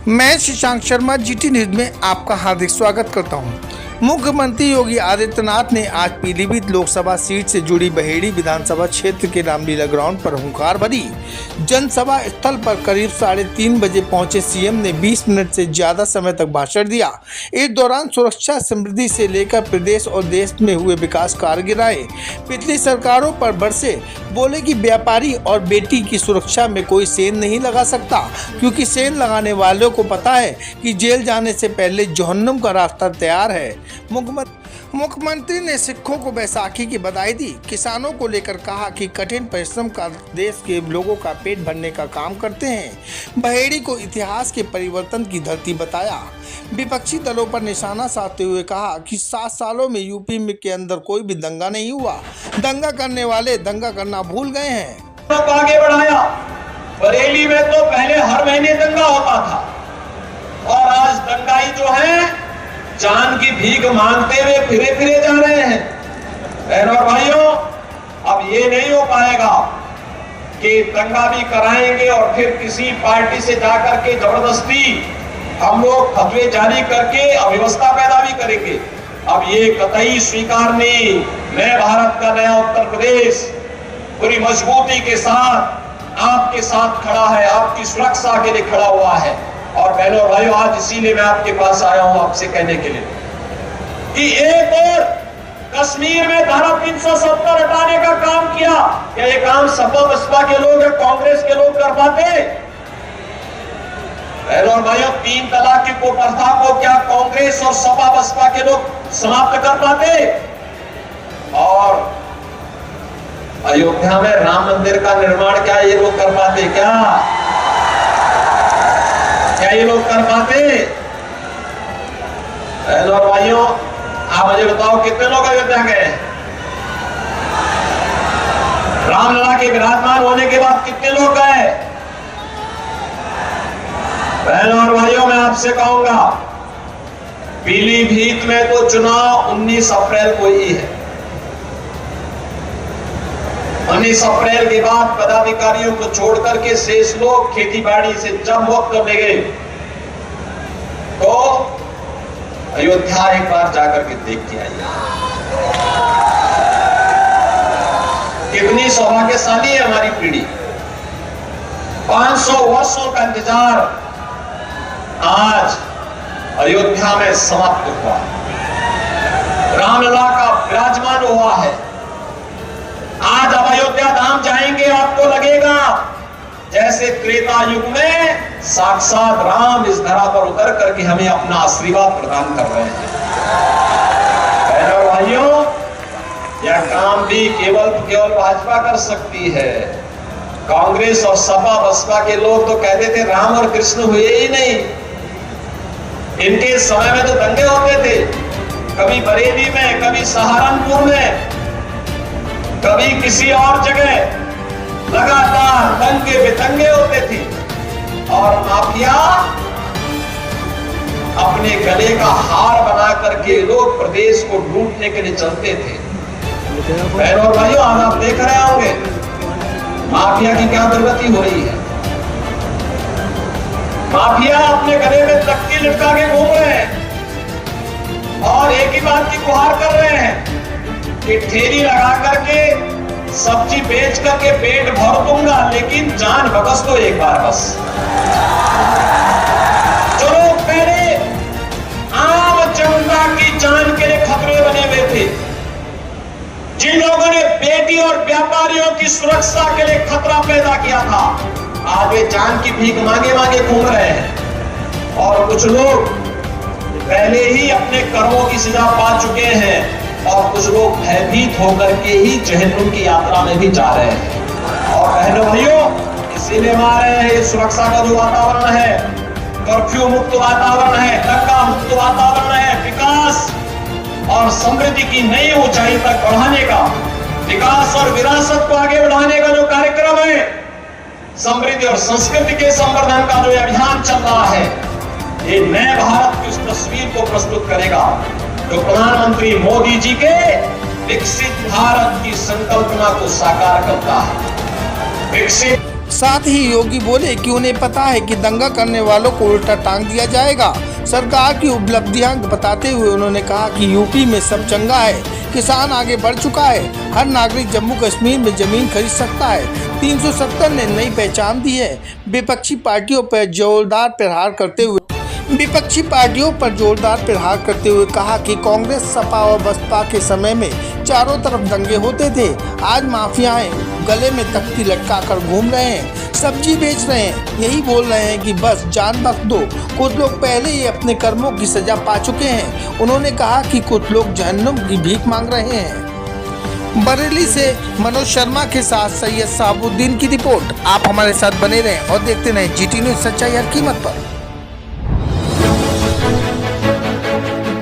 मैं Shashank Sharma GT news में आपका हार्दिक स्वागत करता हूं। मुख्यमंत्री योगी आदित्यनाथ ने आज पीलीभीत लोकसभा सीट से जुड़ी बहेड़ी विधानसभा क्षेत्र के रामलीला ग्राउंड पर हुंकार भरी जनसभा स्थल पर करीब 3:30 बजे पहुंचे सीएम ने 20 मिनट से ज्यादा समय तक भाषण दिया। इस दौरान सुरक्षा समृद्धि से लेकर प्रदेश और देश में हुए विकास कार्य गिराए, पिछली सरकारों पर बरसे, बोले कि व्यापारी और बेटी की सुरक्षा में कोई सेंध नहीं लगा सकता, क्योंकि सेंध लगाने वालों को पता है कि जेल जाने से पहले जहन्नुम का रास्ता तैयार है। मुख्यमंत्री ने सिखों को बैसाखी की बधाई दी, किसानों को लेकर कहा कि कठिन परिश्रम का देश के लोगों का पेट भरने का काम करते हैं। बहेड़ी को इतिहास के परिवर्तन की धरती बताया। विपक्षी दलों पर निशाना साधते हुए कहा कि 7 सालों में यूपी में के अंदर कोई भी दंगा नहीं हुआ, दंगा करने वाले दंगा करना भूल गए हैं। आगे बढ़ाया। बरेली में तो पहले हर महीने दंगा होता था और आज दंगाई जो है जान की भीख मांगते हुए फिरे जा रहे हैं। बहनों और भाइयों, अब ये नहीं हो पाएगा कि दंगा भी कराएंगे और फिर किसी पार्टी से जाकर के जबरदस्ती हम लोग फतवे जारी करके अव्यवस्था पैदा भी करेंगे। अब ये कतई स्वीकार नहीं। नए भारत का नया उत्तर प्रदेश पूरी मजबूती के साथ आपके साथ खड़ा है, आपकी सुरक्षा के लिए खड़ा हुआ है। और बहनों और भाइयों, आज इसीलिए मैं आपके पास आया हूं आपसे कहने के लिए कि एक और कश्मीर में धारा 370 हटाने का काम किया। क्या ये काम सपा बसपा के लोग या कांग्रेस के लोग कर पाते? बहनों और भाइयों, 3 तलाक की कुप्रथा को क्या कांग्रेस और सपा बसपा के लोग समाप्त कर पाते? और अयोध्या में राम मंदिर का निर्माण क्या ये लोग कर पाते? क्या ये लोग कर पाते? बहनों और भाइयों, आप मुझे बताओ कितने लोग अयोध्या गए? रामलला के विराजमान होने के बाद कितने लोग गए? बहनों और भाइयों, मैं आपसे कहूंगा, पीलीभीत में तो चुनाव 19 अप्रैल को ही है। 19 अप्रैल के बाद पदाधिकारियों को छोड़कर के शेष लोग खेती बाड़ी से जब वक्त करने गए तो अयोध्या एक बार जाकर के देख के आइए। कितनी सौभाग्यशाली है हमारी पीढ़ी। 500 वर्षों का इंतजार आज अयोध्या में समाप्त हुआ। रामलला का विराजमान हुआ है। आज अब अयोध्या धाम जाएंगे, आपको लगेगा जैसे त्रेता युग में साक्षात राम इस धरा पर उतर करके हमें अपना आशीर्वाद प्रदान कर रहे हैं। बहनों और भाइयों, यह काम भी केवल भाजपा कर सकती है। कांग्रेस और सपा बसपा के लोग तो कहते थे राम और कृष्ण हुए ही नहीं। इनके समय में तो दंगे होते थे, कभी बरेली में, कभी सहारनपुर में, कभी किसी और जगह, लगातार दंगे बेदंगे होते थे और माफिया अपने गले का हार बना करके लोग प्रदेश को लूटने के लिए चलते थे। बहनों और भाइयों, आज आप देख रहे होंगे माफिया की क्या दुर्गति हो रही है। माफिया अपने गले में तख्ती लटका के घूम रहे हैं और एक ही बात की गुहार कर रहे हैं कि ठेली लगा करके सब्जी बेच करके पेट भर दूंगा, लेकिन जान बकस दो एक बार बस। जो लोग पहले आम जनता की जान के लिए खतरे बने हुए थे, जिन लोगों ने बेटी और व्यापारियों की सुरक्षा के लिए खतरा पैदा किया था, आज वे जान की भीख मांगे घूम रहे हैं। और कुछ लोग पहले ही अपने कर्मों की सजा पा चुके हैं और कुछ लोग भयभीत होकर के ही जहन्नुम की यात्रा में भी जा रहे हैं। और बहनों भाइयों, इसीलिए हमारे सुरक्षा का जो वातावरण है, कर्फ्यू मुक्त वातावरण है, दंगा मुक्त वातावरण है, विकास और समृद्धि की नई ऊंचाई तक बढ़ाने का, विकास और विरासत को आगे बढ़ाने का जो कार्यक्रम है, समृद्धि और संस्कृति के संवर्धन का जो अभियान चल रहा है, ये नए भारत की उस तस्वीर को प्रस्तुत करेगा जो प्रधानमंत्री मोदी जी के विकसित भारत की संकल्पना को साकार करता है। विकसित साथ ही योगी बोले कि उन्हें पता है कि दंगा करने वालों को उल्टा टांग दिया जाएगा। सरकार की उपलब्धियां बताते हुए उन्होंने कहा कि यूपी में सब चंगा है, किसान आगे बढ़ चुका है, हर नागरिक जम्मू कश्मीर में जमीन खरीद सकता है, 370 ने नई पहचान दी है। विपक्षी पार्टियों पर जोरदार प्रहार करते हुए कहा कि कांग्रेस, सपा और बसपा के समय में चारों तरफ दंगे होते थे। आज माफियाएं गले में तख्ती लटकाकर घूम रहे हैं, सब्जी बेच रहे हैं, यही बोल रहे हैं कि बस जान बख्श दो। कुछ लोग पहले ही अपने कर्मों की सजा पा चुके हैं। उन्होंने कहा कि कुछ लोग जहन्नुम की भीख मांग रहे हैं। बरेली से मनोज शर्मा के साथ सैयद साहबुद्दीन की रिपोर्ट। आप हमारे साथ बने रहें और देखते रहें GT न्यूज़, सच्चाई हर कीमत पर।